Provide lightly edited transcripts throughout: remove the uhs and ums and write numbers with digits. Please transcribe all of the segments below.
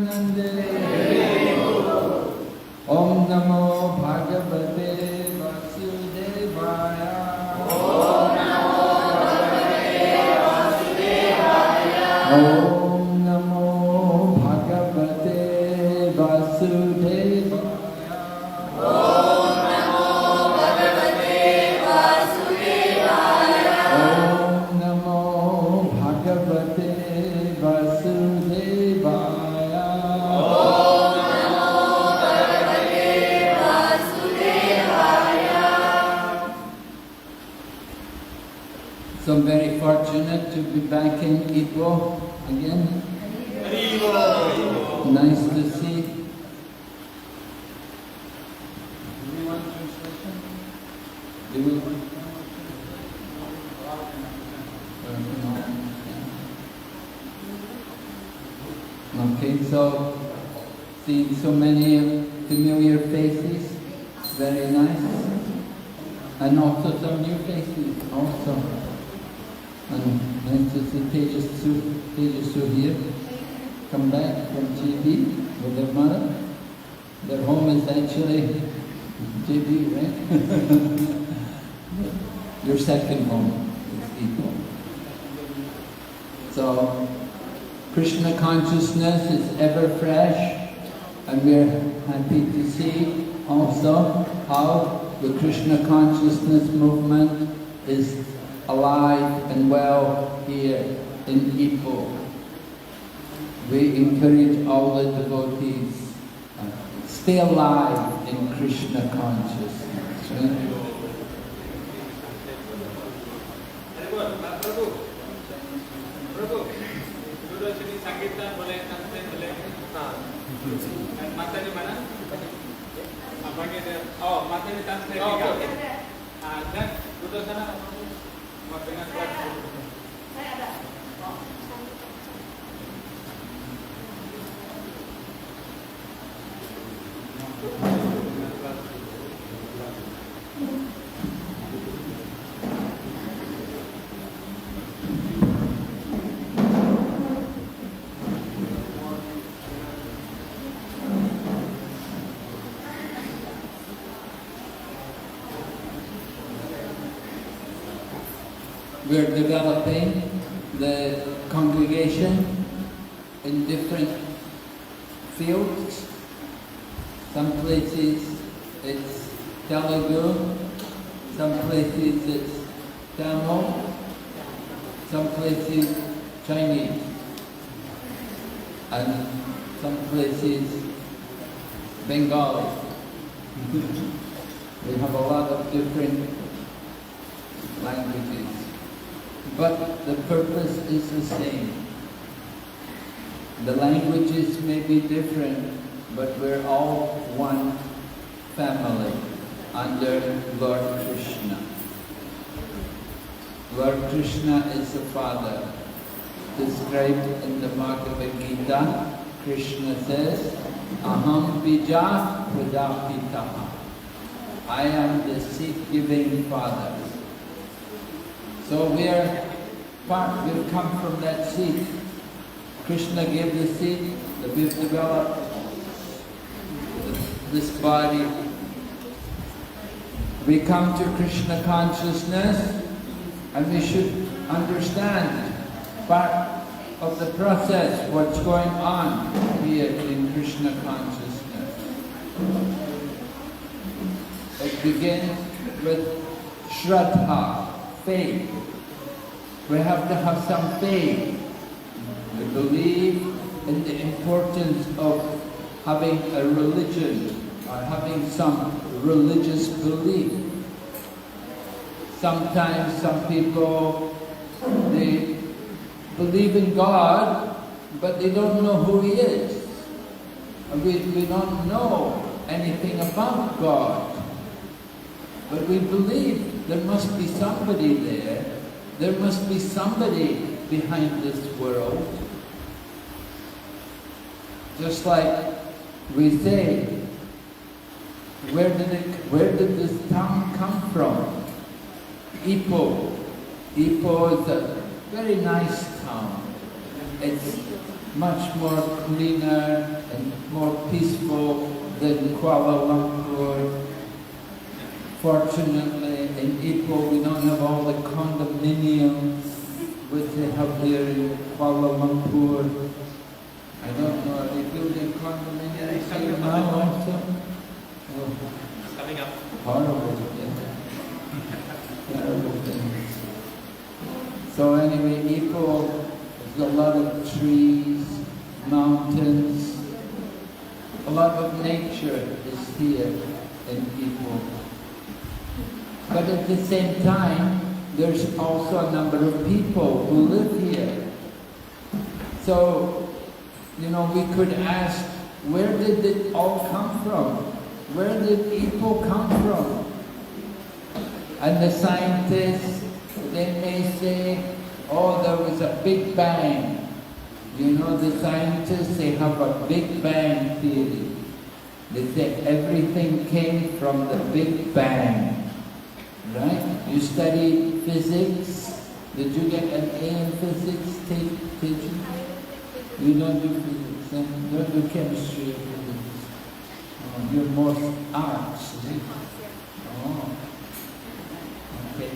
Nande. Om Namo Bhagavate Vasudevaya. Om Namo Bhagavate Vasudevaya. Om Namo Bhagavate Vasudevaya. Om Namo Bhagavate Vasudevaya. Om Namo Bhagavate Vasudevaya. Om Namo Bhagavate Vasudevaya. So I'm very fortunate to be back in Ipoh again. Nice to see. Anyone translation? Do you? Okay, so seeing so many familiar faces, very nice, and also some new faces also. And nice to see Tejas here, come back from GB with their mother. Their home is actually GB, right? Your second home is Ipoh. So Krishna consciousness is ever fresh, and we're happy to see also how the Krishna consciousness movement is alive and well here in Ipoh. We encourage all the devotees stay alive in Krishna consciousness. Right? We're developing the congregation in different fields. Some places it's Telugu, some places it's Tamil, some places Chinese, and some places Bengali. We have a lot of different languages. But the purpose is the same. The languages may be different, but we're all one family under Lord Krishna. Lord Krishna is the Father. Described in the Bhagavad Gita, Krishna says, Aham bija pradapitaha. I am the seed-giving Father. So we've come from that seed. Krishna gave the seed that we've developed this body. We come to Krishna consciousness and we should understand part of the process, what's going on here in Krishna consciousness. It begins with Shraddha, faith. We have to have some faith. We believe in the importance of having a religion or having some religious belief. Sometimes some people, they believe in God, but they don't know who He is. We don't know anything about God. But we believe there must be somebody there. There must be somebody behind this world. Just like we say, where did this town come from? Ipoh. Ipoh is a very nice town. It's much more cleaner and more peaceful than Kuala Lumpur. Fortunately, in Ipoh we don't have all the condominiums which they have here in Kuala Lumpur. I don't know, are they building condominiums here now also? Oh, It's coming up. horrible, yeah. Terrible things. So anyway, Ipoh, there's a lot of trees, mountains, a lot of nature is here in Ipoh. But at the same time, there's also a number of people who live here. So, you know, we could ask, where did it all come from? Where did Ipoh come from? And the scientists, they may say, oh, there was a Big Bang. You know, the scientists, they have a Big Bang theory. They say everything came from the Big Bang. Right? You study physics. Did you get an A in physics? Did you? You don't do physics, you don't do chemistry or physics. Oh, you're more arts, is it? Oh. Okay.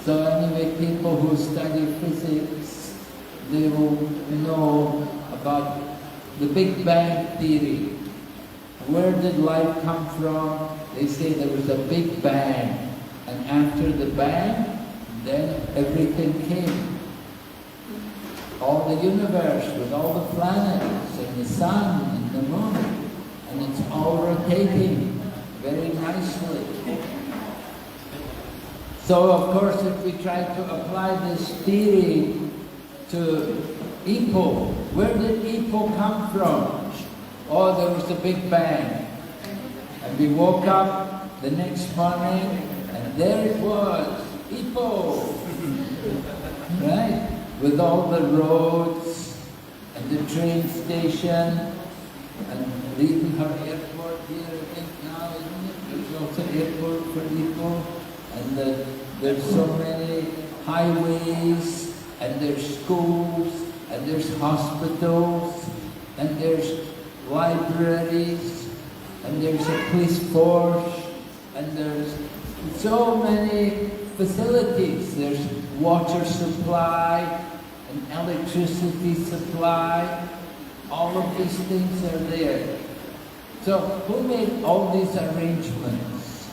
So anyway, people who study physics, they will know about the Big Bang theory. Where did life come from? They say there was a Big Bang. And after the bang, then everything came. All the universe with all the planets and the sun and the moon. And it's all rotating very nicely. So of course if we try to apply this theory to Ipoh, where did Ipoh come from? Oh, there was a Big Bang. And we woke up the next morning, and there it was, Ipoh, right? With all the roads and the train station and even her airport here, I think now, isn't it? There's also an airport for Ipoh, and there's so many highways, and there's schools, and there's hospitals, and there's libraries, and there's a police force, and there's so many facilities. There's water supply and electricity supply. All of these things are there. So who made all these arrangements?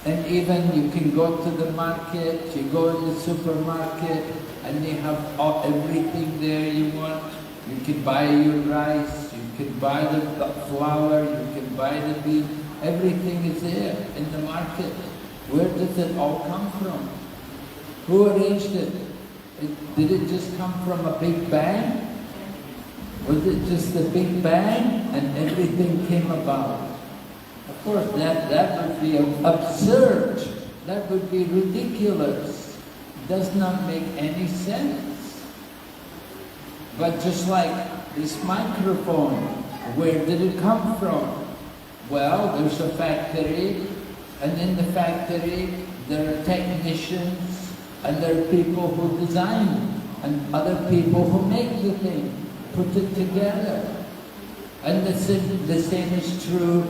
And even you can go to the market, you go in the supermarket, and they have everything there you want. You can buy your rice, you can buy the flour, you can buy the beef. Everything is there in the market. Where does it all come from? Who arranged it? Did it just come from a Big Bang? Was it just the Big Bang and everything came about? Of course, that would be absurd. That would be ridiculous. Does not make any sense. But just like this microphone, where did it come from? Well, there's a factory, and in the factory there are technicians, and there are people who design, and other people who make the thing, put it together. And the same is true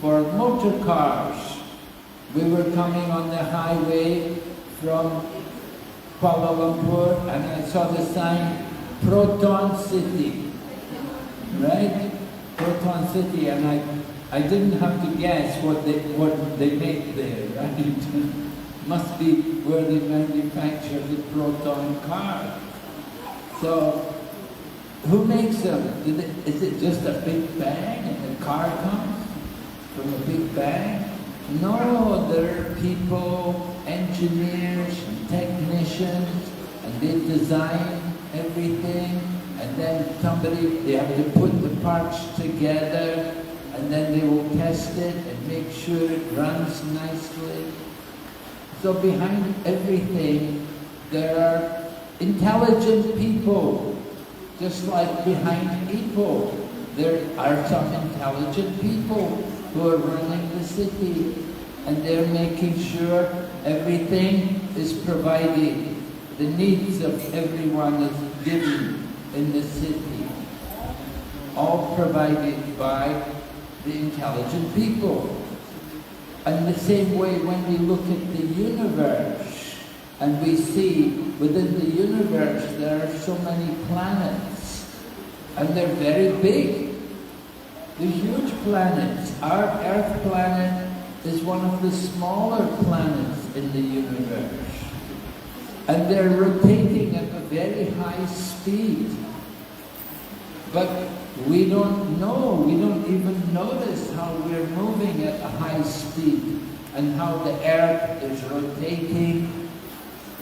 for motor cars. We were coming on the highway from Kuala Lumpur, and I saw the sign, Proton City, right? Proton City, and I didn't have to guess what they make there, right? Must be where they manufacture the proton car. So, who makes them? Is it just a Big Bang and the car comes from a Big Bang? No, there are people, engineers, technicians, and they design everything, and then they have to put the parts together, and then they will test it and make sure it runs nicely. So behind everything, there are intelligent people, just like behind Ipoh. There are some intelligent people who are running the city, and they're making sure everything is provided. The needs of everyone is given in the city. all provided by the intelligent people. And the same way when we look at the universe and we see within the universe there are so many planets and they're very big. They're huge planets. Our Earth planet is one of the smaller planets in the universe. And they're rotating at a very high speed. But we don't know, we don't even notice how we're moving at a high speed and how the Earth is rotating.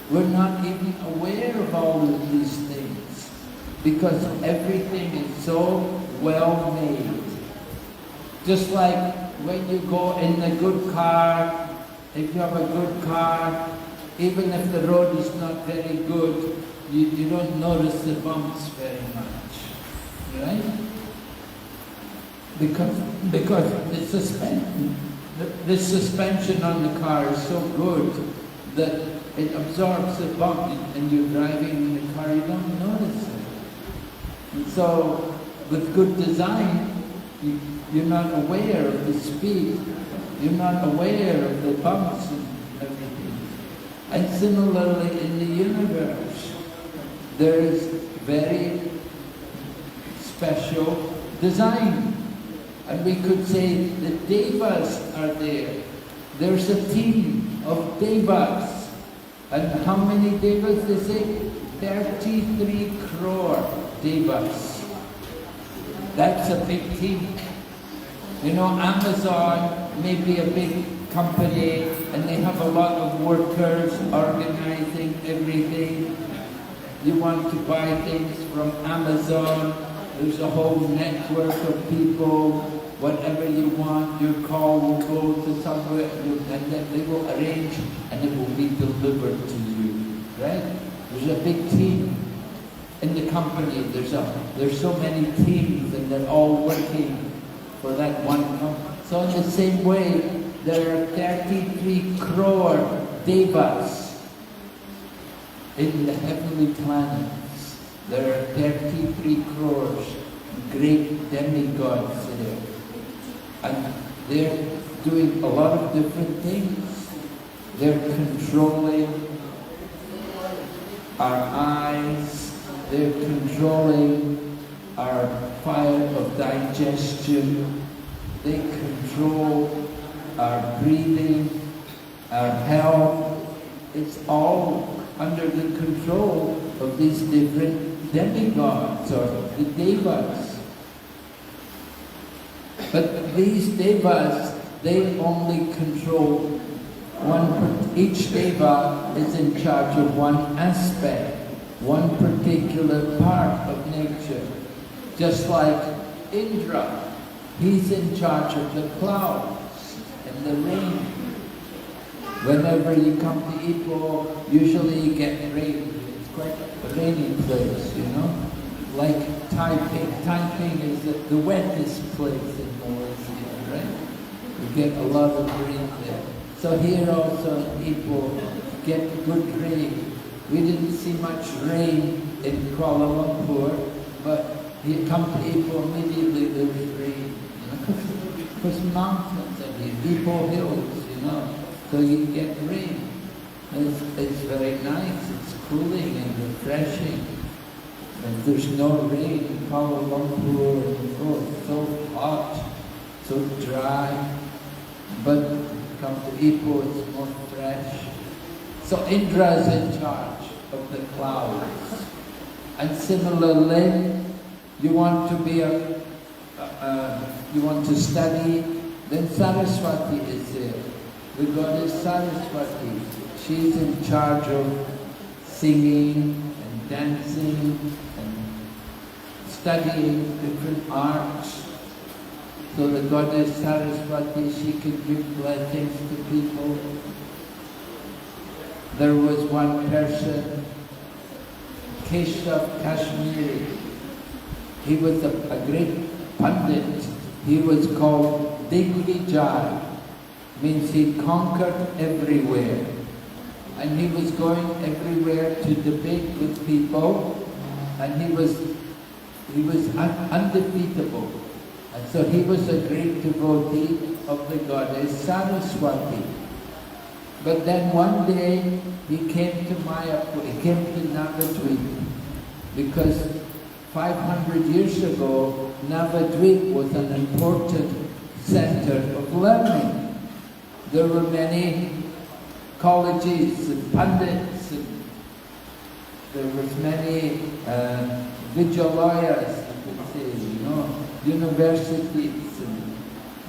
We're not even aware of all of these things because everything is so well made. Just like when you go in a good car, if you have a good car, even if the road is not very good, you don't notice the bumps very much, right? Because the suspension on the car is so good that it absorbs the bump, and you're driving in the car, you don't notice it. And so, with good design, you're not aware of the speed, you're not aware of the bumps and everything. And similarly in the universe, there is very special design. And we could say the devas are there. There's a team of devas. And how many devas? They say 33 crore devas. That's a big team. You know, Amazon may be a big company and they have a lot of workers organizing everything. You want to buy things from Amazon, there's a whole network of people, whatever you want, your call will go to somewhere and then they will arrange and it will be delivered to you, right? There's a big team in the company, there's so many teams and they're all working for that one company. So in the same way, there are 33 crore devas in the heavenly planets. There are 33 crores great demigods there. And they're doing a lot of different things. They're controlling our eyes, they're controlling our fire of digestion, they control our breathing, our health. It's all under the control of these different demigods or the devas. But these devas, they only control one, each deva is in charge of one aspect, one particular part of nature. Just like Indra, he's in charge of the clouds and the rain. Whenever you come to Ipoh, usually you get rain. It's quite a rainy place, you know. Like Taiping. Taiping is the wettest place in Malaysia, right? You get a lot of rain there. So here also in Ipoh, get good rain. We didn't see much rain in Kuala Lumpur, but you come to Ipoh, immediately there's rain. You know? Because mountains are here, Ipoh hills, you know. So you get rain. It's very nice, it's cooling and refreshing. And there's no rain in Kuala Lumpur, and it's so hot, so dry. But come to Ipoh, it's more fresh. So Indra is in charge of the clouds. And similarly, you want to be you want to study, then Saraswati is there. The goddess Saraswati, she's in charge of singing and dancing and studying different arts. So the goddess Saraswati, she can give blessings to people. There was one person, Keshav Kashmiri. He was a great Pandit. He was called Digvijay. Means he conquered everywhere. And he was going everywhere to debate with people. And he was He was undefeatable. And so he was a great devotee of the goddess Saraswati. But then one day he came to Mayapur, he came to Navadvip, because 500 years ago, Navadvip was an important center of learning. There were many colleges and pundits, and there was many Vijayalayas, you could say, universities, and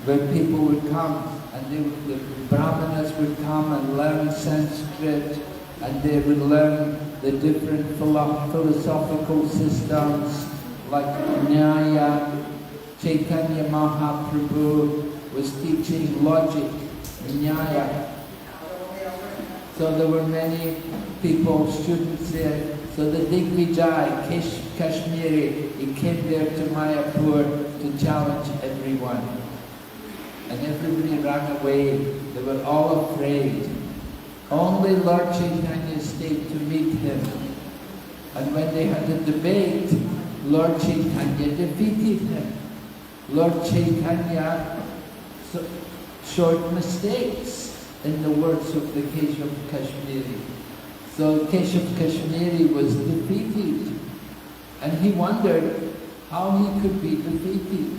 where people would come, and the Brahmanas would come and learn Sanskrit, and they would learn the different philosophical systems, like Nyaya. Chaitanya Mahaprabhu was teaching logic, Nyaya. So there were many people, students there. So the Digvijay, Kashmiri, he came there to Mayapur to challenge everyone. And everybody ran away. They were all afraid. Only Lord Chaitanya stayed to meet him. And when they had a debate, Lord Chaitanya defeated him. Lord Chaitanya showed mistakes in the words of the Keshav Kashmiri. So Keshav Kashmiri was defeated. And he wondered how he could be defeated.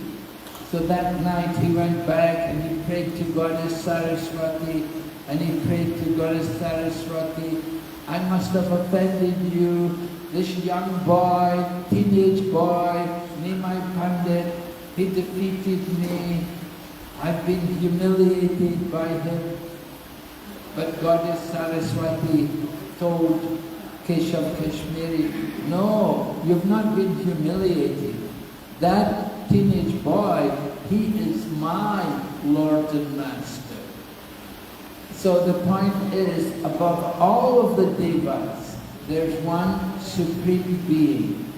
So that night he went back and he prayed to Goddess Saraswati, and he prayed to Goddess Saraswati, I must have offended you, this young boy, teenage boy, Nimai Pandit, he defeated me, I've been humiliated by him. But Goddess Saraswati told Keshav Kashmiri, no, you've not been humiliated. That teenage boy, he is my Lord and Master. So the point is, above all of the devas, there's one supreme being,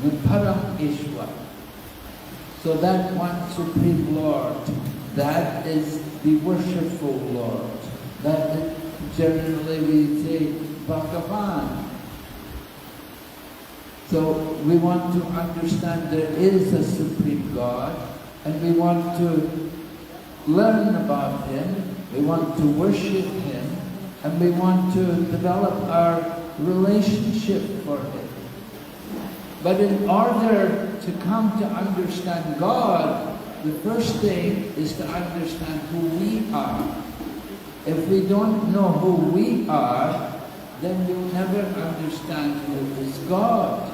the Param Ishwar. So that one supreme Lord, that is the worshipful Lord. That is, generally we say Bhagavan. So we want to understand there is a supreme God, and we want to learn about Him, we want to worship Him, and we want to develop our relationship for Him. But in order to come to understand God, the first thing is to understand who we are. If we don't know who we are, then we'll never understand who is God.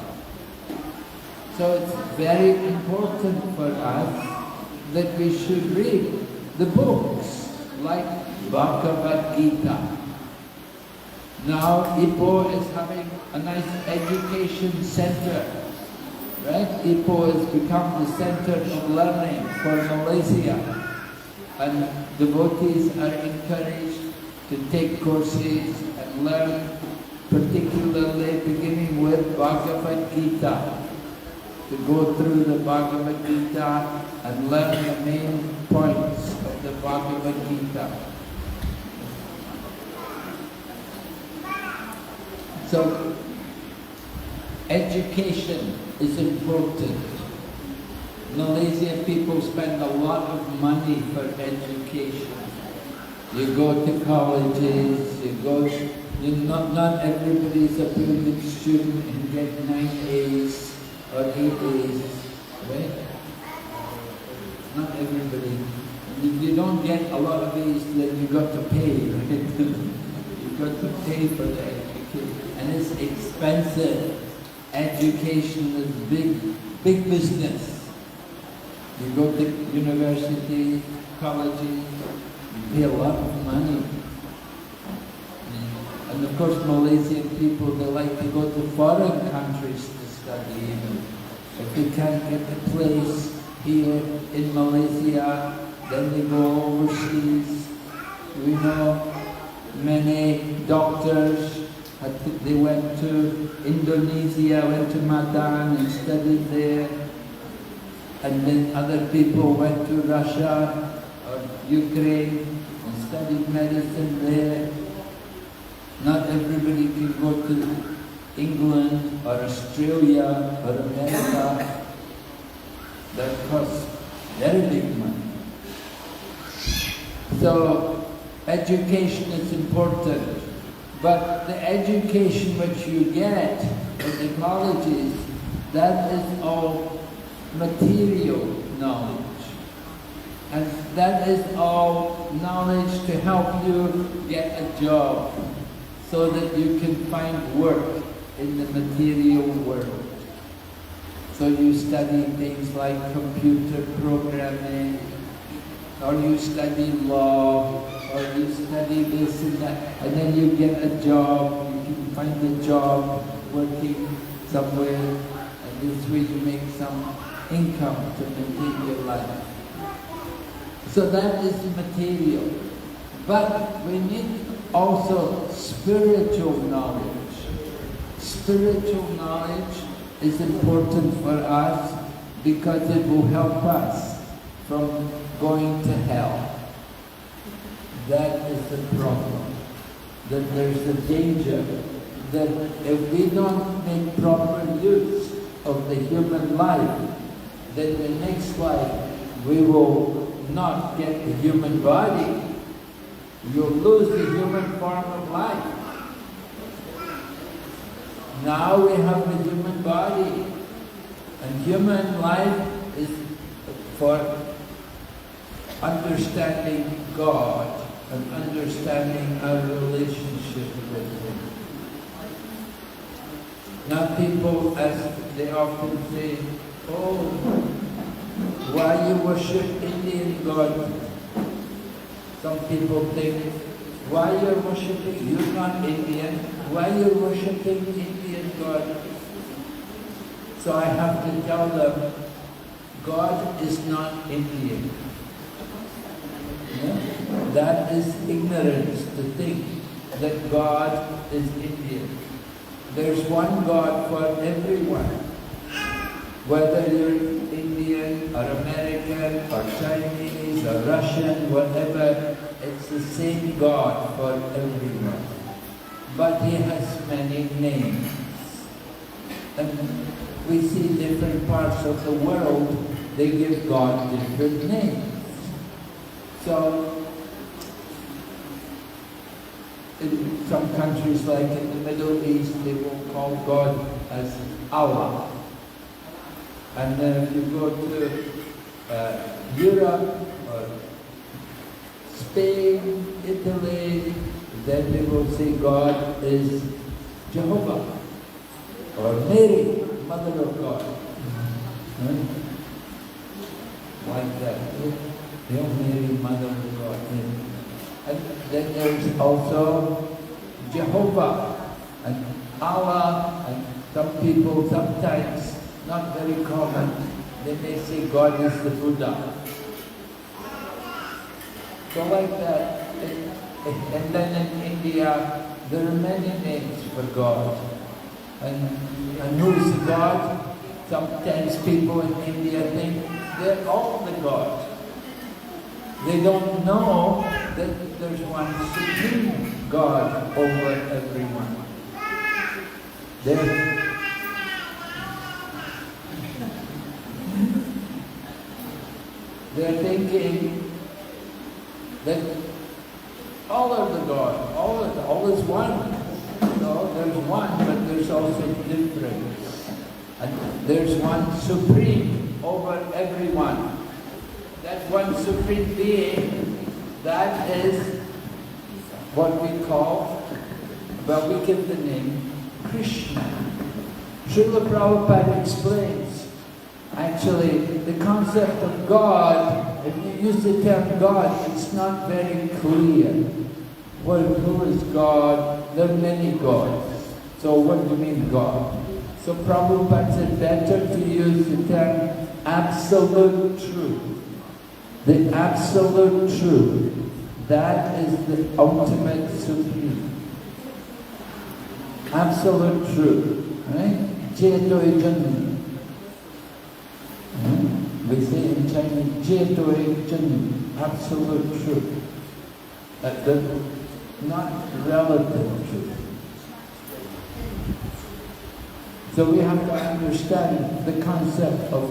So it's very important for us that we should read the books like Bhagavad Gita. Now Ipoh is having a nice education center, right? Ipoh has become the center of learning for Malaysia, and devotees are encouraged to take courses and learn, particularly beginning with Bhagavad Gita, to go through the Bhagavad Gita and learn the main points of the Bhagavad Gita. So, education is important. Malaysian people spend a lot of money for education. You go to colleges, not everybody is a brilliant student and get 9 A's or 8 A's, right? Not everybody. If you don't get a lot of A's, then you got to pay, right? You got to pay for the education. And it's expensive. Education is big business. You go to university, colleges, you pay a lot of money. And of course Malaysian people, they like to go to foreign countries to study. If they can't get a place here in Malaysia, then they go overseas. We know many doctors, they went to Indonesia, went to Madan and studied there. And then other people went to Russia or Ukraine and studied medicine there. Not everybody can go to England or Australia or America, that costs very big money. So education is important, but the education which you get in the colleges, that is all material knowledge. And that is all knowledge to help you get a job so that you can find work in the material world. So you study things like computer programming, or you study law, or you study this and that, and then you get a job, you can find a job working somewhere, and this way you make some income to maintain your life. So that is material. But we need also spiritual knowledge. Spiritual knowledge is important for us because it will help us from going to hell. That is the problem. That there's a danger that if we don't make proper use of the human life, then the next life we will not get the human body. You'll lose the human form of life. Now we have the human body, and human life is for understanding God and understanding our relationship with Him. Now people, as they often say, oh, why you worship Indian God? Some people think, why you're worshipping, you're not Indian, why you're worshipping Indian God? So I have to tell them, God is not Indian. Yeah? That is ignorance to think that God is Indian. There's one God for everyone. Whether you're Indian or American or Chinese or Russian, whatever, it's the same God for everyone. But He has many names. And we see different parts of the world, they give God different names. So, in some countries like in the Middle East, they will call God as Allah. And then if you go to Europe or Spain, Italy, then they will say God is Jehovah or Mary, Mother of God. Right? Like that. Hail Mary, Mother of God. And then there's also Jehovah and Allah, and some people sometimes, not very common, they may say God is the Buddha. So like that. And then in India, there are many names for God. And who is God? Sometimes people in India think they're all the gods. They don't know that there's one supreme God over everyone. They're thinking that all are the God, all is one. No, there's one, but there's also difference. And there's one supreme over everyone. That one supreme being, that is what we call, well, we give the name Krishna. Srila Prabhupada explains, actually, the concept of God, if you use the term God, it's not very clear. Well, who is God? There are many gods. So what do you mean God? So Prabhupada said better to use the term absolute truth. The absolute truth. That is the ultimate supreme. Absolute truth. Right? Jetoi Janu. We say in Chinese, Jetoi Janu. Absolute truth. Not relative truth. So we have to understand the concept of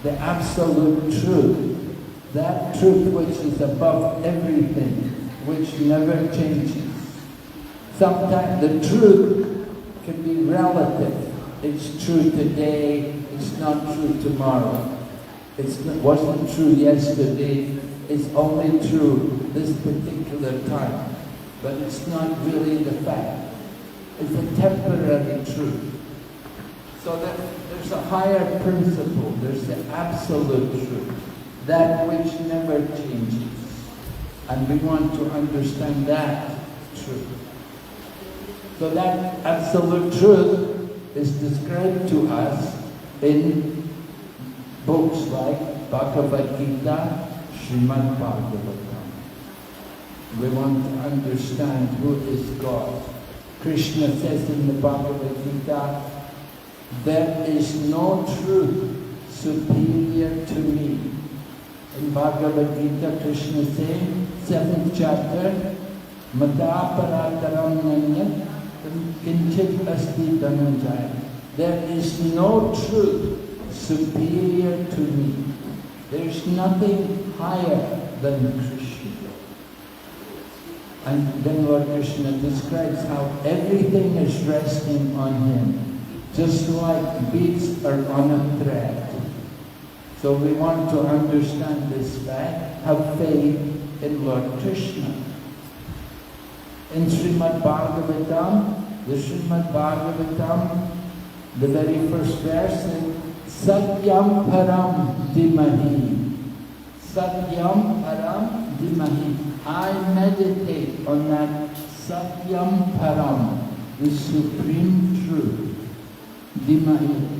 the absolute truth. That truth which is above everything, which never changes. Sometimes the truth can be relative. It's true today, it's not true tomorrow. It wasn't true yesterday, it's only true this particular time. But it's not really the fact. It's a temporary truth. So there's a higher principle, there's the absolute truth, that which never changes. And we want to understand that truth. So that absolute truth is described to us in books like Bhagavad Gita, Srimad Bhagavatam. We want to understand who is God. Krishna says in the Bhagavad Gita, there is no truth superior to me. In Bhagavad Gita, Krishna says, 7th chapter, Mata parataram nanyat kinchit asti dhananjaya. There is no truth superior to me. There is nothing higher than Krishna. And then Lord Krishna describes how everything is resting on Him, just like beads are on a thread. So we want to understand this fact, have faith in Lord Krishna. In Srimad Bhagavatam, the very first verse is Satyam Param Dimahi. Satyam Param Dimahi. I meditate on that Satyam Param, the supreme truth. Dimahi,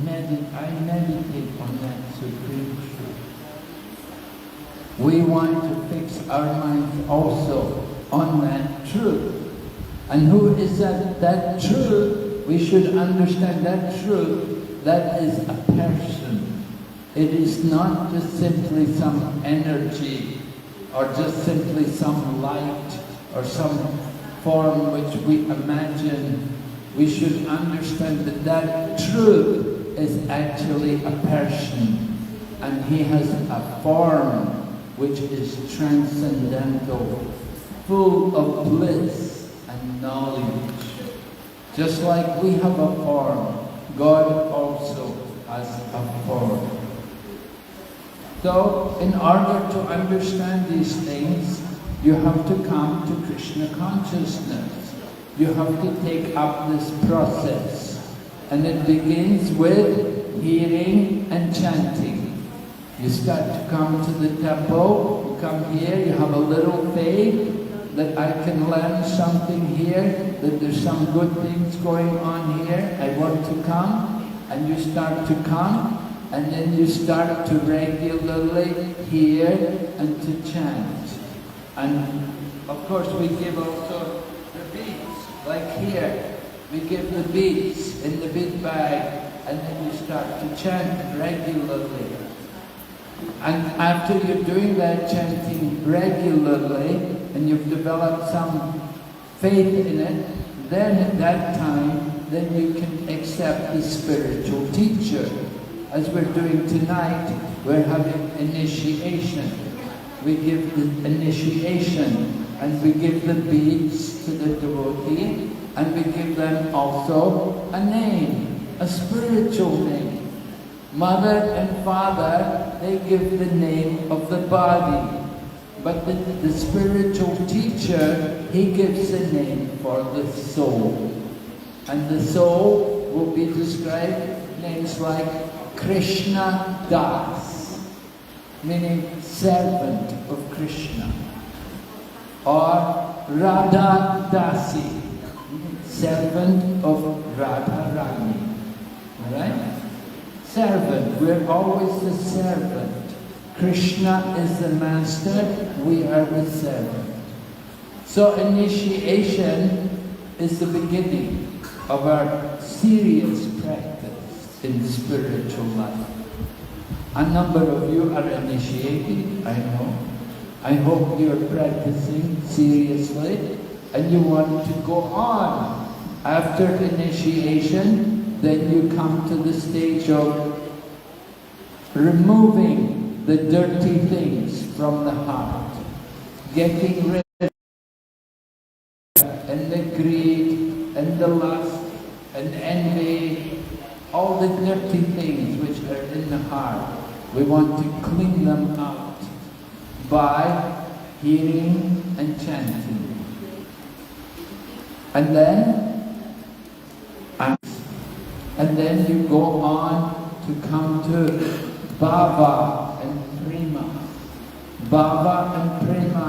I meditate on that supreme truth. We want to fix our minds also on that truth. And who is that truth? We should understand that truth, that is a person. It is not just simply some energy, or just simply some light, or some form which we imagine. We should understand that that truth is actually a person, and he has a form which is transcendental, full of bliss and knowledge. Just like we have a form, God also has a form. So, in order to understand these things, you have to come to Krishna consciousness. You have to take up this process. And it begins with hearing and chanting. You start to come to the temple, you come here, you have a little faith that I can learn something here, that there's some good things going on here, I want to come, and you start to come, and then you start to regularly hear and to chant. And of course we give also the beads, like here, we give the beads in the bead bag, and then you start to chant regularly. And after you're doing that chanting regularly, and you've developed some faith in it, then at that time, then you can accept the spiritual teacher. As we're doing tonight, we're having initiation. We give the initiation, and we give the beads to the devotee, and we give them also a name, a spiritual name. Mother and father, they give the name of the body. But the spiritual teacher, he gives a name for the soul. And the soul will be described, names like Krishna Das, meaning servant of Krishna. Or Radha Dasi, servant of Radharani. Alright? Servant, we're always the servant. Krishna is the master, we are the servant. So initiation is the beginning of our serious practice in spiritual life. A number of you are initiated, I know. I hope you're practicing seriously and you want to go on. After initiation, then you come to the stage of removing the dirty things from the heart, getting rid of and the greed and the lust and envy, all the dirty things which are in the heart. We want to clean them out by hearing and chanting. And then you go on to come to Bhava and Prema. Bhava and Prema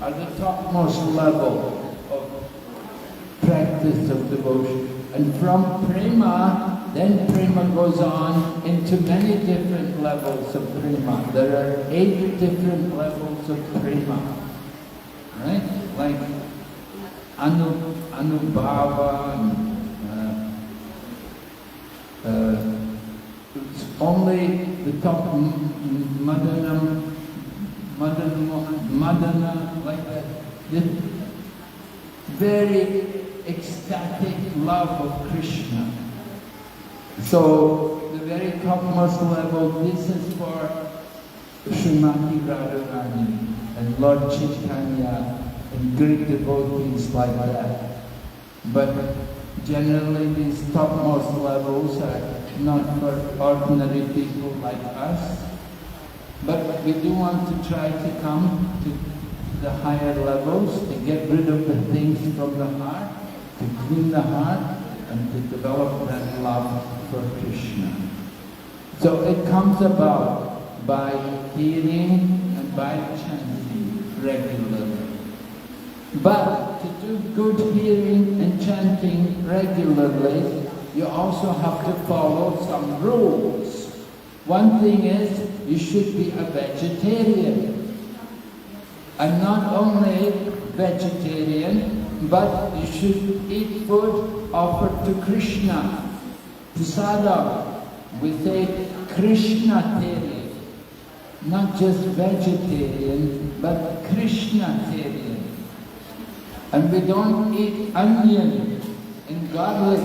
are the topmost level of practice of devotion. And from Prema, then Prema goes on into many different levels of Prema. There are 8 different levels of Prema. Right? Like Anubhava, it's only the top Madana, like that. This very ecstatic love of Krishna. So the very topmost level, this is for Srimati Radharani and Lord Chaitanya and Greek devotees like that. But generally these topmost levels are not for ordinary people like us. But we do want to try to come to the higher levels, to get rid of the things from the heart, to clean the heart, and to develop that love for Krishna. So it comes about by hearing and by chanting regularly. But to do good hearing and chanting regularly, you also have to follow some rules. One thing is, you should be a vegetarian. And not only vegetarian, but you should eat food offered to Krishna. Prasadam, we say Krishnatarian. Not just vegetarian, but Krishnatarian. And we don't eat onion and garlic.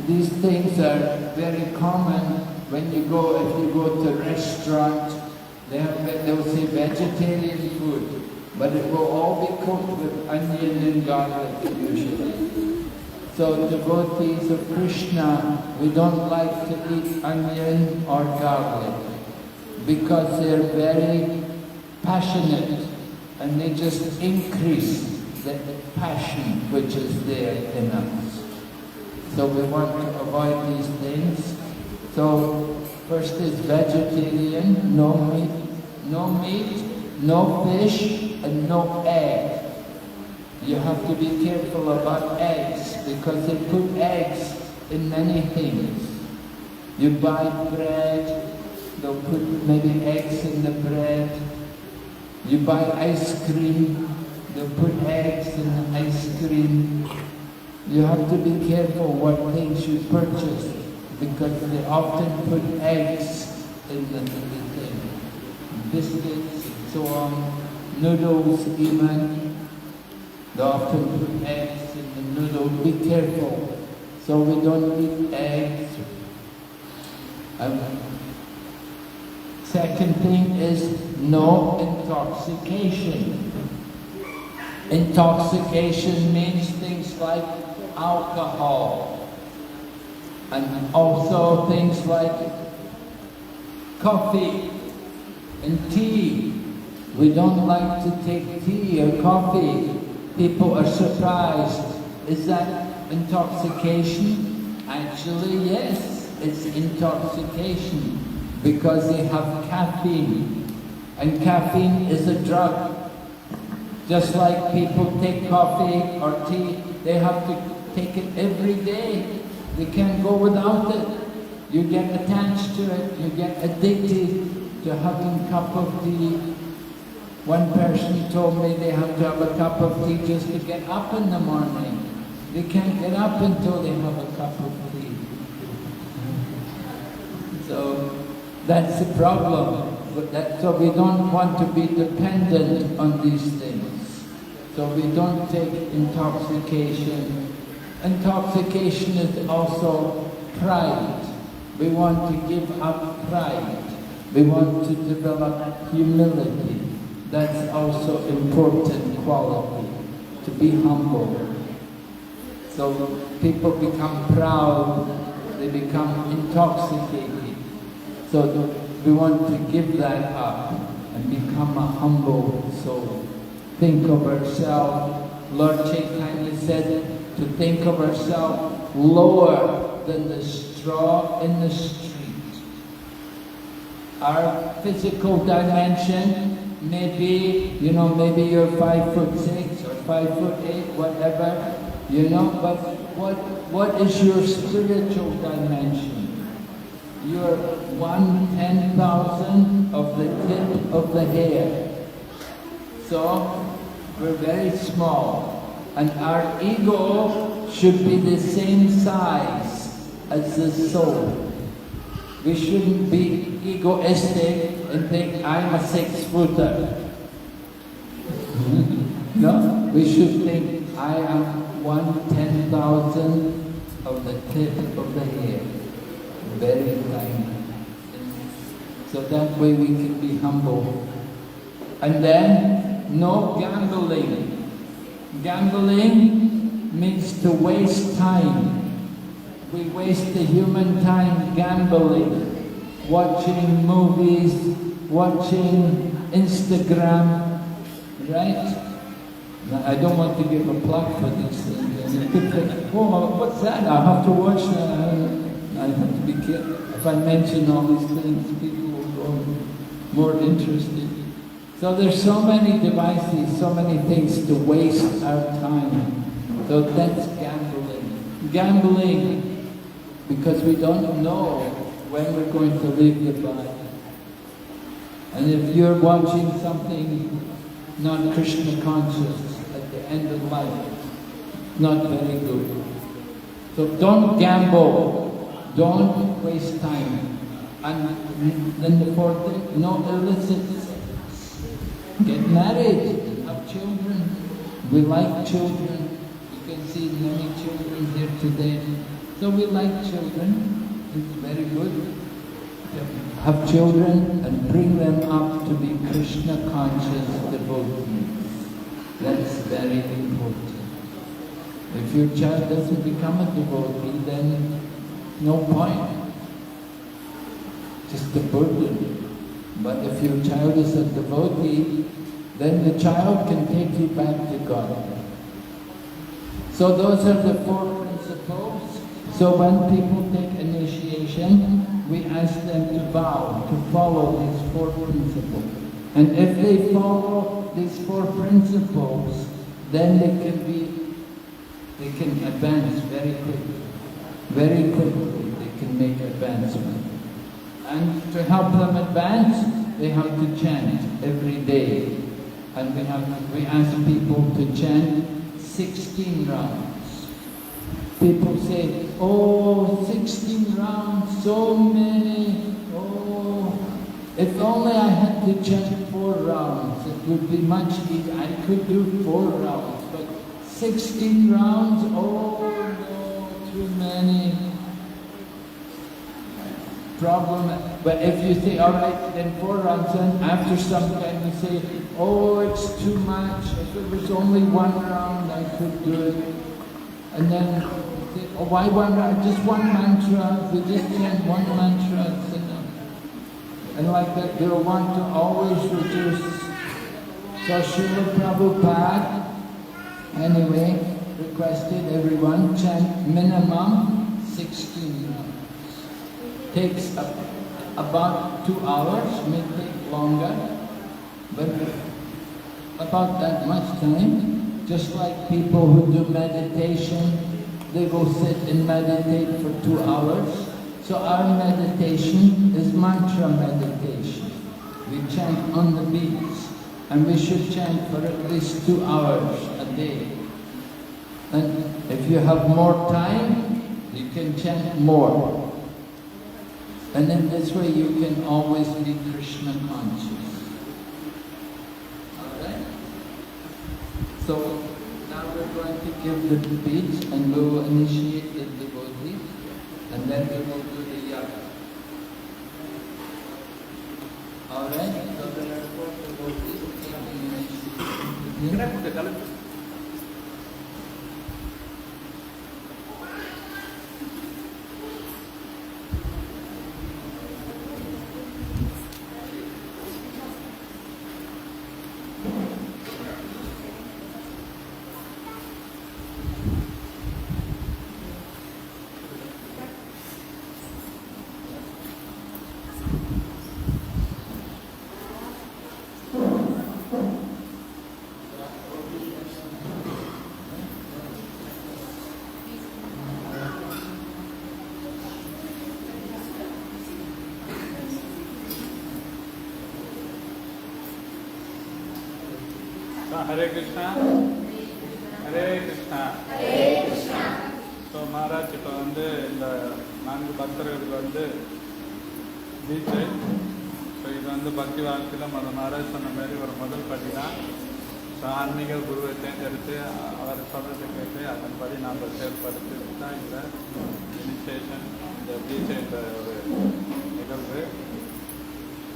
These things are very common when you go, if you go to a restaurant, they'll say vegetarian food, but it will all be cooked with onion and garlic usually. So devotees of Krishna, we don't like to eat onion or garlic because they're very passionate and they just increase the passion which is there in us. So we want to avoid these things. So first is vegetarian, no meat, no fish, and no egg. You have to be careful about eggs because they put eggs in many things. You buy bread, they'll put maybe eggs in the bread. You buy ice cream, they'll put eggs in the ice cream. You have to be careful what things you purchase because they often put eggs in the thing. Biscuits and so on, noodles even. They often put eggs in the noodles. Be careful. So we don't eat eggs. Second thing is no intoxication. Intoxication means things like alcohol and also things like coffee and tea. We don't like to take tea or coffee. People are surprised. Is that intoxication? Actually, yes, it's intoxication because they have caffeine. And caffeine is a drug. Just like people take coffee or tea, they have to take it every day. They can't go without it. You get attached to it, you get addicted to having a cup of tea. One person told me they have to have a cup of tea just to get up in the morning. They can't get up until they have a cup of tea. So that's the problem. So we don't want to be dependent on these things. So we don't take intoxication Intoxication is also pride. We want to give up pride. We want to develop humility. That's also important quality, to be humble. So people become proud, they become intoxicated. So we want to give that up and become a humble soul. Think of ourselves. Lord Chaitanya said to think of ourselves lower than the straw in the street. Our physical dimension may be, maybe you're 5'6" or 5'8", whatever, but what is your spiritual dimension? You're 1/10,000 of the tip of the hair. So, we're very small. And our ego should be the same size as the soul. We shouldn't be egoistic and think, I'm a 6-footer. No, we should think, I am 1/10,000 of the tip of the hair. Very tiny. So that way we can be humble. And then, no gambling. Gambling means to waste time. We waste the human time gambling, watching movies, watching Instagram, right? Now, I don't want to give a plug for these things. And people think, oh, what's that? I have to watch that. I have to be careful. If I mention all these things, people will go more interested. So there's so many devices, so many things to waste our time. So that's gambling. Gambling because we don't know when we're going to leave the body. And if you're watching something not Krishna conscious at the end of life, not very good. So don't gamble, don't waste time. And then the fourth thing, no illicit sex. Get married, have children. We like children. You can see many children here today. So we like children. It's very good. Have children and bring them up to be Krishna conscious devotees. That's very important. If your child doesn't become a devotee, then no point. Just a burden. But if your child is a devotee, then the child can take you back to God. So those are the 4 principles. So when people take initiation, we ask them to vow, to follow these 4 principles. And if they follow these 4 principles, then they can advance very quickly. Very quickly they can make advancement. And to help them advance, they have to chant every day. And we ask people to chant 16 rounds. People say, oh, 16 rounds, so many, oh. If only I had to chant 4 rounds, it would be much easier. I could do 4 rounds, but 16 rounds, oh no, too many. Problem. But if you say, all right, then 4 rounds, then after some time you say, oh, it's too much. If it was only 1 round, I could do it. And then, oh, why 1 round? Just 1 mantra. We just chant 1 mantra. And like that, they'll want to always reduce. So Srila Prabhupada, anyway, requested everyone chant minimum 16 rounds. Takes about 2 hours, may take longer, but about that much time. Just like people who do meditation, they go sit and meditate for 2 hours. So our meditation is mantra meditation. We chant on the beats, and we should chant for at least 2 hours a day. And if you have more time, you can chant more. And in this way you can always be Krishna conscious. Alright? So now we're going to give the speech and we will initiate the devotees and then we will do the yaga. Alright, so there are 4 devotees taking initiative. Hare Krishna, Hare Krishna. So Maharaj இப்போ வந்து இந்த 4 பக்தர்களுக்கு வந்து தீட்சை. So இது வந்து பக்தி வாழ்க்கையில் மகாராஜ் சொன்ன மாதிரி ஒரு முதல் படி தான். ஸோ ஆன்மீக குருவை தேர்ந்தெடுத்து அவர் சொல்கிறத கேட்டு அதன்படி நாம் செயல்படுத்தி தான் இந்த இனிஷியேஷன், இந்த தீட்சைன்ற ஒரு நிகழ்வு.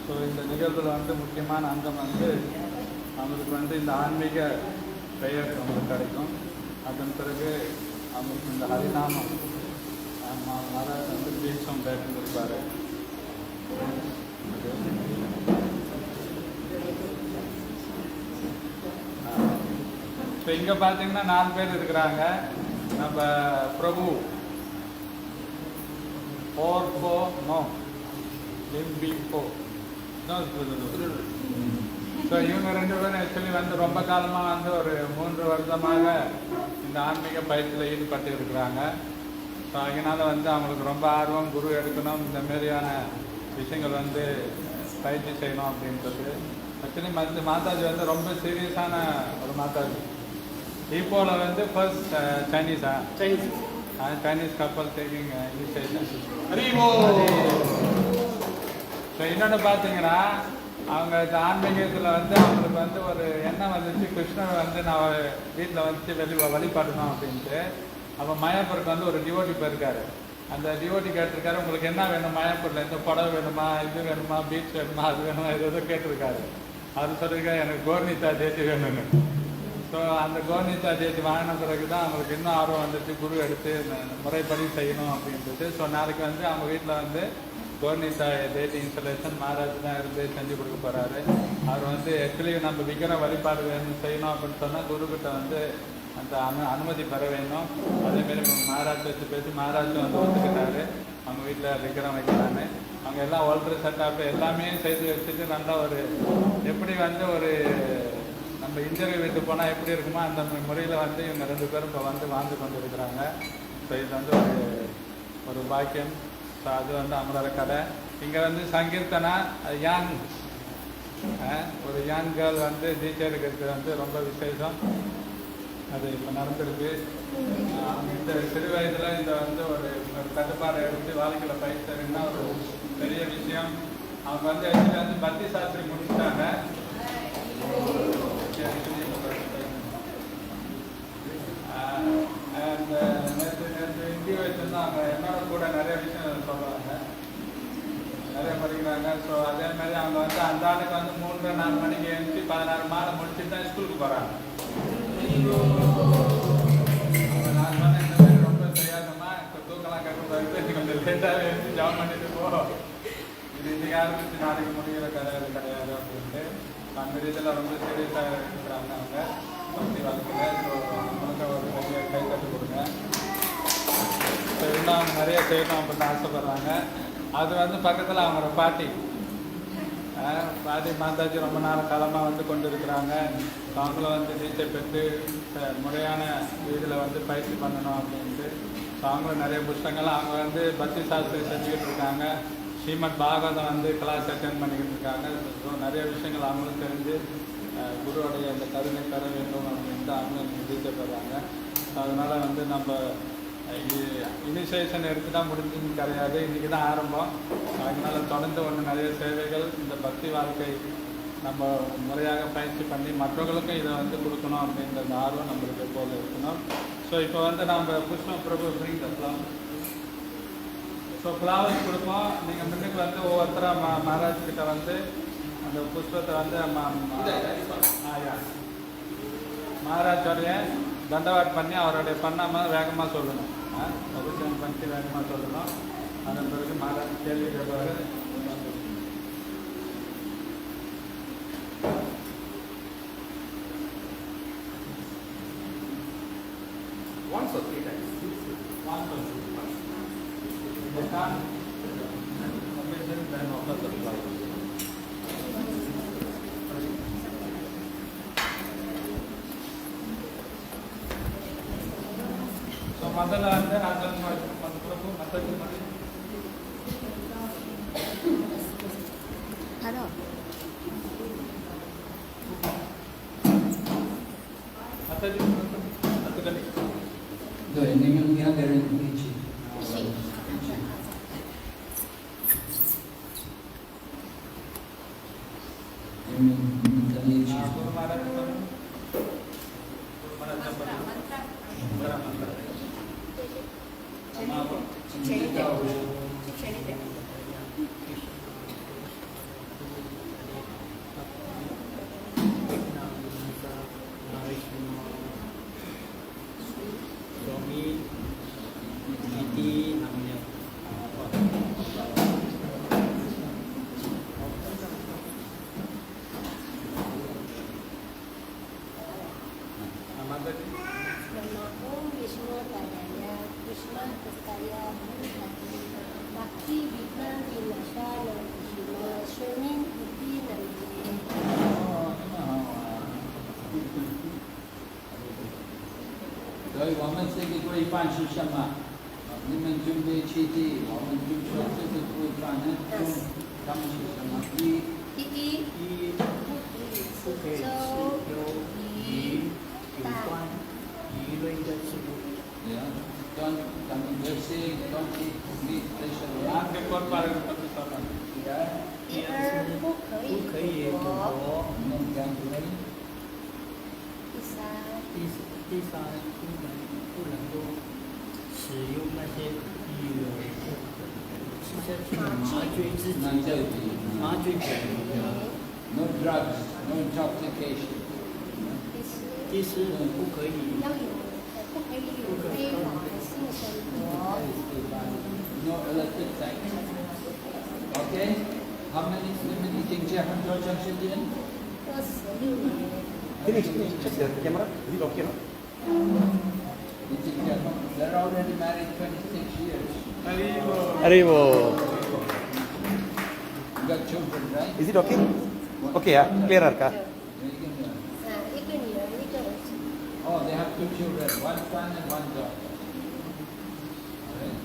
ஸோ இந்த நிகழ்வில் வந்து முக்கியமான அங்கம் வந்து அவங்களுக்கு வந்து இந்த ஆன்மீக பெயர் அவங்களுக்கு கிடைக்கும். அதன் பிறகு அவங்களுக்கு இந்த ஹரிநாமம் மகாராஜ் வந்து தீட்சம் பேட்டு இருப்பார். இப்போ இங்கே பார்த்தீங்கன்னா 4 பேர் இருக்கிறாங்க. நம்ம பிரபு ஓர்போ நோ எம்பிபோ ஸோ இவங்க 2 பேரும் ஆக்சுவலி வந்து ரொம்ப காலமாக வந்து ஒரு 3 வருடமாக இந்த ஆன்மீக பயிற்சியில் ஈடுபட்டு இருக்கிறாங்க. ஸோ அதனால் வந்து அவங்களுக்கு ரொம்ப ஆர்வம், குரு எடுக்கணும், இந்த மாதிரியான விஷயங்கள் வந்து பயிற்சி செய்யணும் அப்படின்றது. ஆக்சுவலி மாதாஜி வந்து ரொம்ப சீரியஸான ஒரு மாதாஜி. இப்போல வந்து ஃபர்ஸ்ட் சைனீஸ் கப்பல் டேக்கிங் இனிஷியேஷன். ஸோ இன்னொன்று பார்த்தீங்கன்னா அவங்க இந்த ஆன்மீகத்தில் வந்து அவங்களுக்கு வந்து ஒரு எண்ணம் வந்துச்சு, கிருஷ்ணர் வந்து நான் வீட்டில் வந்து வழிபடணும் அப்படின்ட்டு. அப்போ மயாப்பூருக்கு வந்து ஒரு டிவோட்டி போயிருக்காரு. அந்த டிவோட்டி கேட்டிருக்காரு, உங்களுக்கு என்ன வேணும் மயாப்பூரில், இந்த படம் வேணுமா, இது வேணுமா, பீச் வேணுமா, அது வேணுமா, ஏதோ கேட்டிருக்காரு. அது சொல்லியிருக்காரு எனக்கு கோர்னிதா தேதி வேணும்னு. ஸோ அந்த கோர்னிதா தேதி வாங்கின பிறகு தான் அவங்களுக்கு இன்னும் ஆர்வம் வந்துச்சு, குரு எடுத்து முறைப்படி செய்யணும் அப்படின்றது. ஸோ நாளைக்கு வந்து அவங்க வீட்டில் வந்து கோர்னிதா டேட்டி இன்ஸ்டலேஷன் மகாராஜ் தான் இருந்து செஞ்சு கொடுக்க போகிறாரு. அவர் வந்து ஆக்சுவலி நம்ம விக்கிர வழிபாடு வேணும் செய்யணும் அப்படின்னு சொன்னால் குருக்கிட்ட வந்து அந்த அனுமதி பெற வேணும். அதேமாரி மகாராஜ் வச்சு பேசி மகாராஜ் வந்து ஒத்துக்கிட்டாரு அவங்க வீட்டில் விக்கிரம் வைக்கிறான்னு. அவங்க எல்லாம் ஒல்ட்ரு செட்டப் எல்லாமே செய்து வச்சுட்டு நல்லா ஒரு எப்படி வந்து ஒரு நம்ம இன்டர்வியூ வீட்டு போனால் எப்படி இருக்குமோ அந்த முறையில் வந்து இவங்க 2 பேரும் இப்போ வந்து வாழ்ந்து கொண்டு இருக்கிறாங்க. ஸோ இது வந்து ஒரு பாக்கியம். ஸோ அது வந்து அவங்களோட கதை. இங்கே வந்து சங்கீர்த்தனா யாங் ஒரு யாங் கேர்ள் வந்து டீச்சர் இருக்கிறது வந்து ரொம்ப விசேஷம். அது இப்போ நடந்திருக்கு. இந்த சிறு வயதில் இந்த வந்து ஒரு கட்டுப்பாடை எடுத்து வாழ்க்கையில் பயிற்சின்னா ஒரு பெரிய விஷயம். அவங்க வந்து ஆக்சுவலி வந்து பக்தி சாஸ்திரி முடிச்சுட்டாங்க. நேற்று இந்திய வச்சுருந்தா அவங்க என்னோட கூட நிறைய விஷயம் சொல்கிறாங்க, நிறைய படிக்கிறாங்க. ஸோ அதே மாதிரி அவங்க வந்து அந்த ஆளுக்கு வந்து 3-4 மணிக்கு எழுந்துச்சு 16 மாலை முடிச்சுட்டு தான் ஸ்கூலுக்கு போகிறாங்க. நான் சொன்னேன் இந்த மாதிரி ரொம்ப செய்யாதம்மா, இப்போ தூக்கலாம் கட்டுறது கொஞ்சம் லேட்டாகவே எழுந்து ஜாயின் பண்ணிட்டு போ, இது இன்னைக்கு ஆரம்பிச்சு நாளைக்கு முடிகிற கிடையாது அப்படின்ட்டு அந்த ரீதியில் ரொம்ப சீரியஸாக இருக்கிறாங்க அவங்க பக்தி வாழ்க்கையில். ஸோ நம்மளுக்கு ஒரு பெரிய கை தட்டு கொடுங்க. ஸோ இன்னும் அவங்க நிறைய செய்யணும் அப்படின்னு ஆசைப்படுறாங்க. அது வந்து பக்கத்தில் அவங்களோட பாட்டி மாதாஜி ரொம்ப நாள் காலமாக வந்து கொண்டு இருக்கிறாங்க. அவங்களும் வந்து தீட்சை பெற்று முறையான இதில் வந்து பயிற்சி பண்ணணும் அப்படின்ட்டு. ஸோ அவங்களும் நிறைய புத்தகங்கள் அவங்க வந்து பக்தி சாஸ்திரி செஞ்சுக்கிட்டு இருக்காங்க. ஸ்ரீமத் பாகவதம் வந்து கிளாஸ் அட்டென்ட் பண்ணிக்கிட்டு இருக்காங்க. ஸோ நிறைய விஷயங்கள் அவங்களும் தெரிஞ்சு குருவோடைய அந்த கருணை பெற வேண்டும் அப்படின்ட்டு அவங்களும் தீட்சை பெறாங்க. ஸோ அதனால் வந்து நம்ம இனிஷியேஷன் எடுத்து தான் முடிஞ்சுன்னு கிடையாது, இன்றைக்கி தான் ஆரம்பம். அதனால் தொடர்ந்து நிறைய சேவைகள் இந்த பக்தி வாழ்க்கை நம்ம முறையாக பயிற்சி பண்ணி மற்றவர்களுக்கும் இதை வந்து கொடுக்கணும் அப்படின்ற அந்த ஆர்வம் நம்மளுக்கு எப்போதும் இருக்கணும். ஸோ இப்போ வந்து நம்ம புஷ்ப பிரபு bring the flowers. So flowers கொடுப்போம். நீங்கள் முன்னுக்கு வந்து ஒவ்வொருத்தராக மகாராஜ் கிட்ட வந்து அந்த புஷ்பத்தை வந்து மகாராஜோடைய தண்டவாட் பண்ணி அவருடைய பண்ணாமல் வேகமாக சொல்லணும். அபிஷேகம் பண்ணி வேகமாக சொல்லணும். அதன் பிறகு மகாராஜ் கேள்வி கேட்பாரு. Once or three times. Once or three times. They can't obtain then offer the flowers. So முதல்ல வந்து ராஜன் பிரபு மத்தஜி மாதிரி Hello. மத்தஜி மத்தஜி Rồi, nhưng nghe cái này cũng chỉ. Mình cần đi chỉ. Guru Maharaj Guru Maharaj mantra所以我们这个规范是什么？你们准备7地，我们就说这个规范呢，他们是什么？不可以吃有关鱼类的食物。Yeah. Don't say don't eat meat, fish and यहाँ lamb. के कौन पालन करते हैं? Yeah. 不可以赌博。 No gambling. 第三，不能够使用那些吃下去麻醉自己的麻醉品。 No drugs, no intoxication. 第四，不可以非法性生活。 No illicit sex. Okay? How many eating Japan Georgia Indian? 26年。 Ini check the camera. Is it okay? No? Eating Japan. They're already married 26 years. Arrivo. You got children, right? Is it okay? Okay, yeah. Clearer ka? 一个女儿，一个儿子。 Oh, they have 2 children, 1 son and 1 daughter. Alright.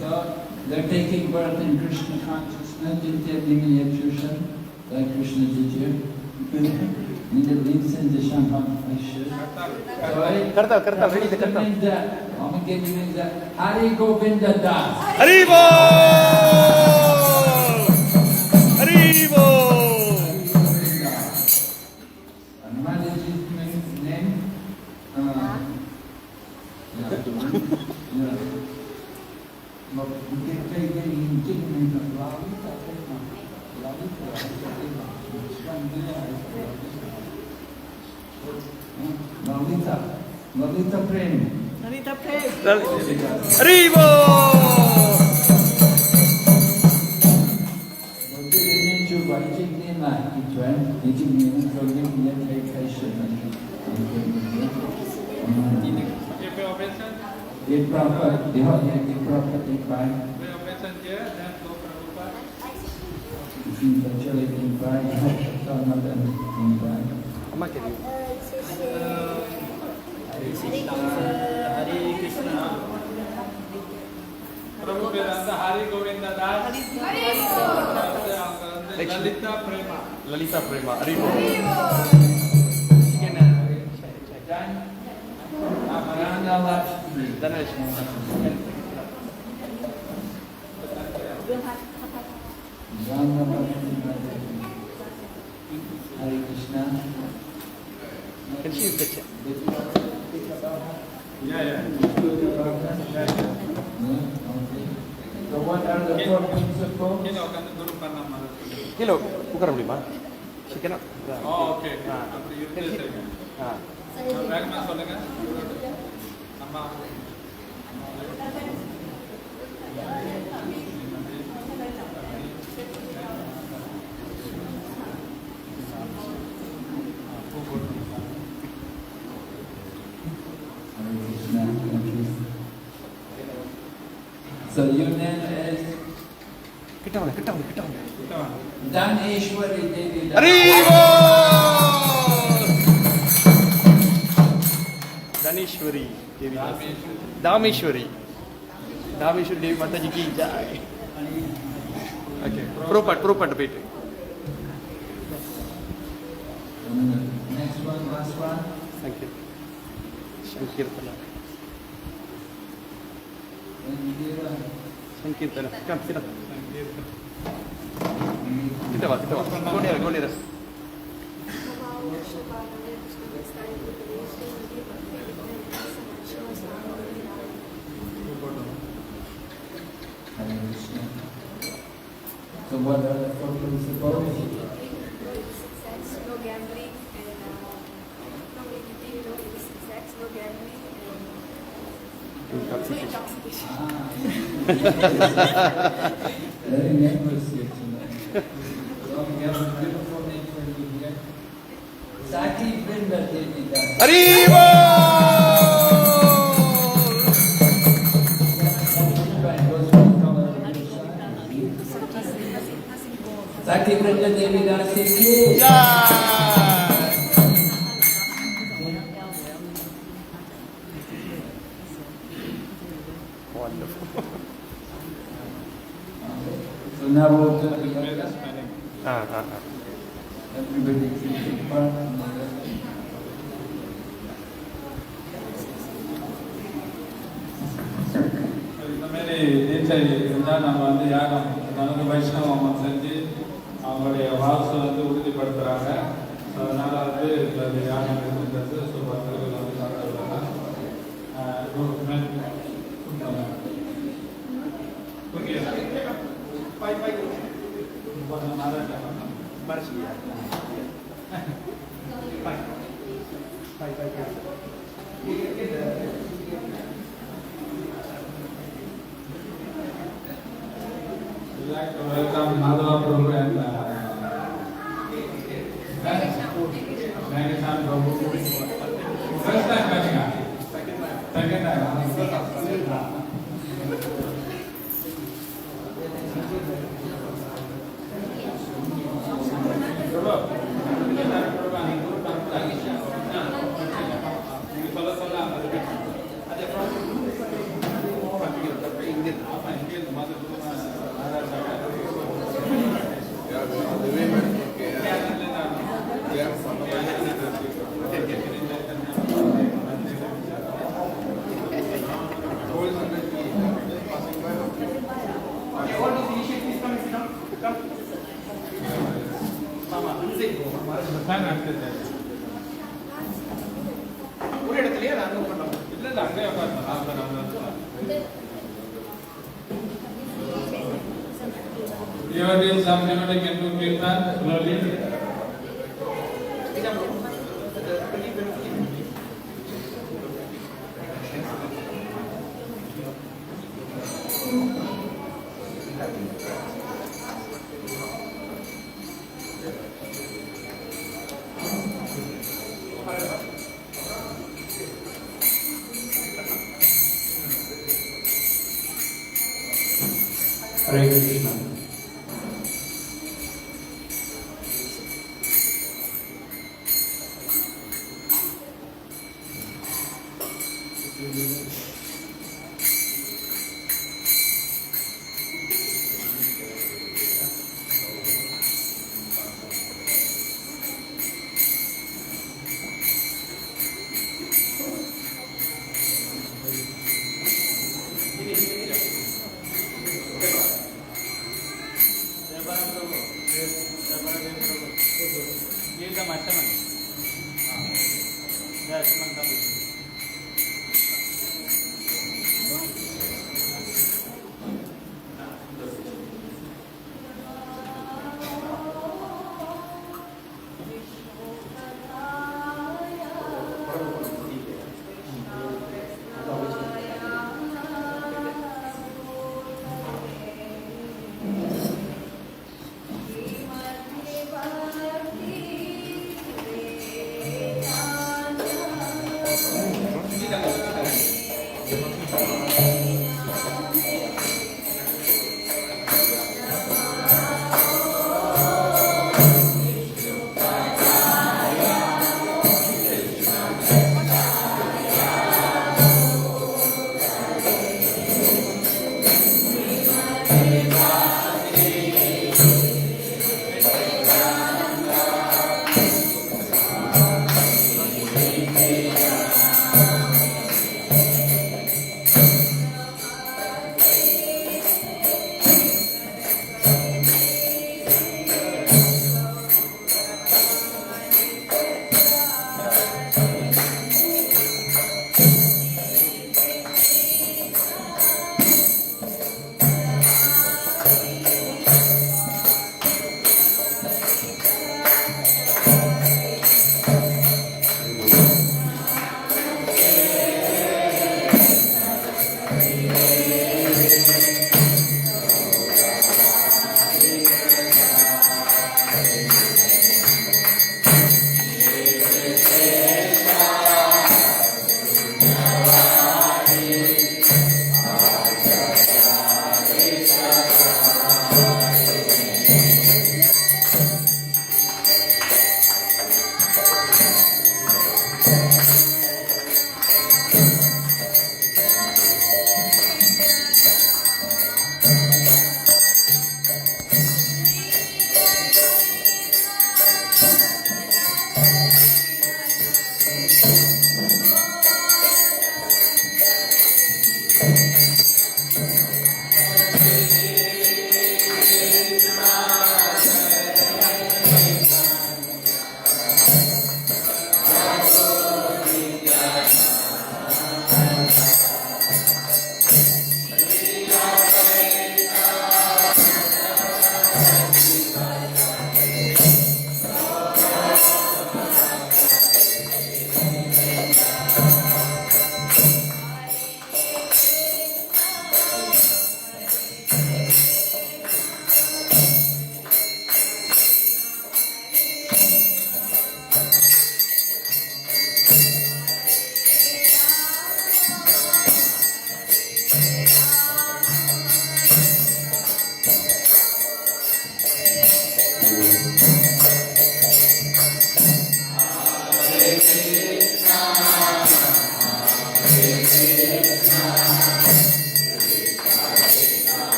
So they're taking birth in Krishna consciousness, intending exertion, like Krishna did here. In the links in the champagne fishes. Kartal, ready the kartal. I'm getting the Hari Govinda Das. Arrivo! Arrivo! And what is his name? Yeah. But we can take it in Jigman of Lalita. Lalita Prem. Arrivo! Get proper, get proper, take by. Actually, in by, some of them in by. Amma ke liye. 谢谢。Hare Krishna. Prabhu Vedanta Hari Govind Das Lalita Prema Lalita Prema. Arrivo. Amaranda Lakshmi. Danesh. Jana Lakshmi. Hare Krishna. Can she touch it? Yeah, yeah. So what are the four principles? கீழே உட்காந்து குரு பண்ண மாதிரி. கீழே உட்கார முடியுமா? She cannot. Okay. அப்படி இருந்து சரிங்க. வேகமா சொல்லுங்க. அம்மா. So your name is கிட்ட வாங்க. Daneshwari Devi. Haribo! Daneshwari Devi. Dameshwari Devi Mataji ki jai. Okay. Prabhupada wait. Next one, last one. Thank you. Sankirtana. Come, sit down. Kita va. Go near. So what are the four principles? No gambling and no eating, no illicit sex, no gambling and no intoxication. Very nervous here tonight. So we have a beautiful name for you here. Saki Brinda Devi Das. Haribo! Saki Brinda Devi Das ki Wonderful. So now we'll do the yoga. Everybody take part in the yoga. இந்த மாதிரி தீட்சை இருந்தால் நம்ம வந்து யாரும் நமக்கு வைஷ்ணவம் செஞ்சு அவங்களுடைய வாசை வந்து உறுதிப்படுத்துகிறாங்க. ஸோ அதனால் வந்து இந்த யாகம் இருக்கின்றது. ஸோ பக்தர்கள் வந்து சாப்பிடுறாங்க. Welcome Madhava Prabhu and Nagashan Prabhu. First time coming up. Second time. You are doing some devoting into Kirtan slowly. Hare Krishna.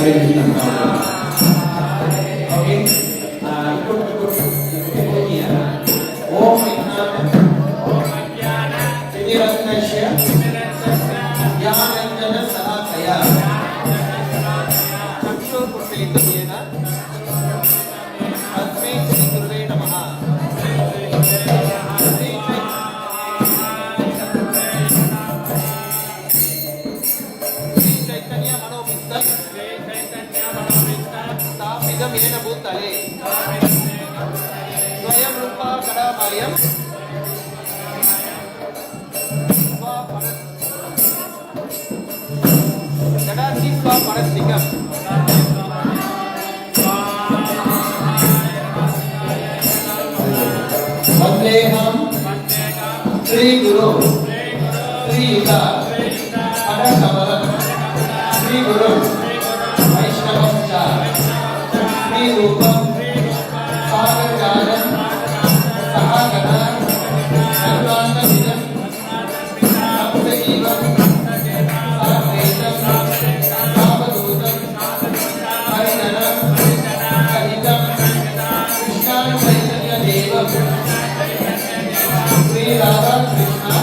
Hare Krishna. Okay. Ikut ya. Om Jnana Timirasya Jnananjana Salakaya Chakshurpurtayena Yena Tasmai Shri Gurave Namaha. Shri Chaitanya Manovistam Tapidam Yena Bhutale Swayam Rupa Kadamayam Kadati Swa Parastikam Vandeham Sri Guru Sri Ita Padakamalam Sri Guru Vaishnavamcha Sri Rupam Sagarjanam Sahagana Sarvanga Vidam Saptaivam Savetam Savadutam Harinanam Sahitam Krishna Chaitanya Devam Sri Radha Krishna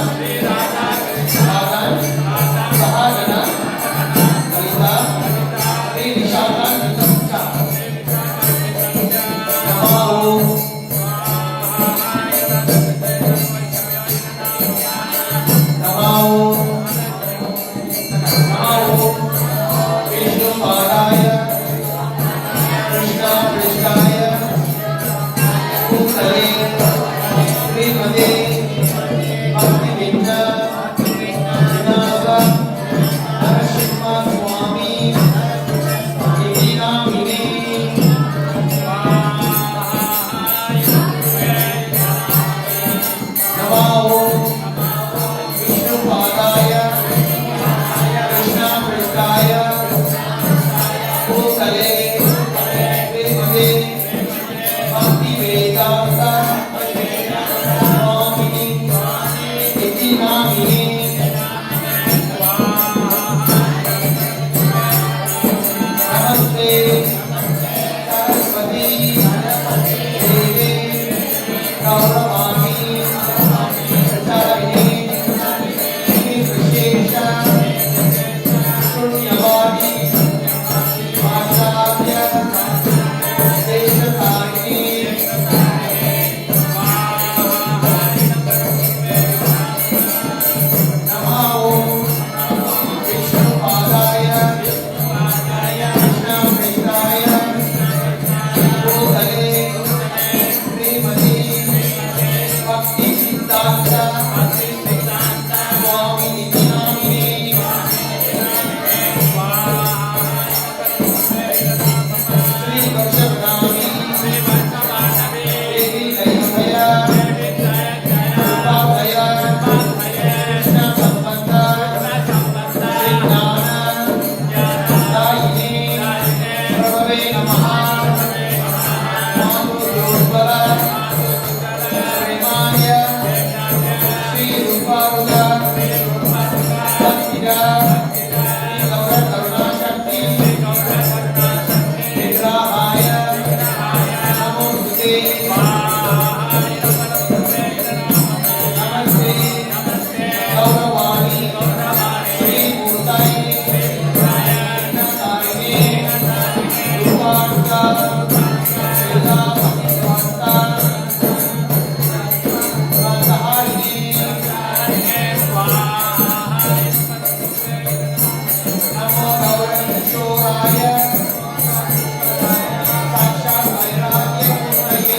Radhan Sahagana Lita Sri Vishaka Vitamcha Namo Vishnu Padaya Krishna Prishaya Bhutale Srimade Bhakti Vinda Vinasa Narasimha Swami Divina Mine Namo Vishnu Padaya Krishna Prishaya Bhutale Srimade Bhakti Vedanta Swami Divina Mine Namaste Saraswati Deve Gauravani Pracharine Shri Vishesha Shunyavadi Acharya Deshatharini Namo Vishnu Padaya Krishna Prishaya Bhutale Srimati Bhakti Siddhanta Swami Nityanamini Sri Varshavnami Devi Daivaya Rupavaya Krishna Sambandha Sri Gnana Dayine Prabhave Namaha Madhuryotvara Premaya Sri Ruparuga Bhaktida Sri Gaura Karuna Shakti Vigrahaya Namostute Namaste Gauravani Sri Murtaye Natarine Ruparuga Srila Bhaktivanta Mantaharine Namo Gaura Kishoraya Sakshat Vairagya Murtaye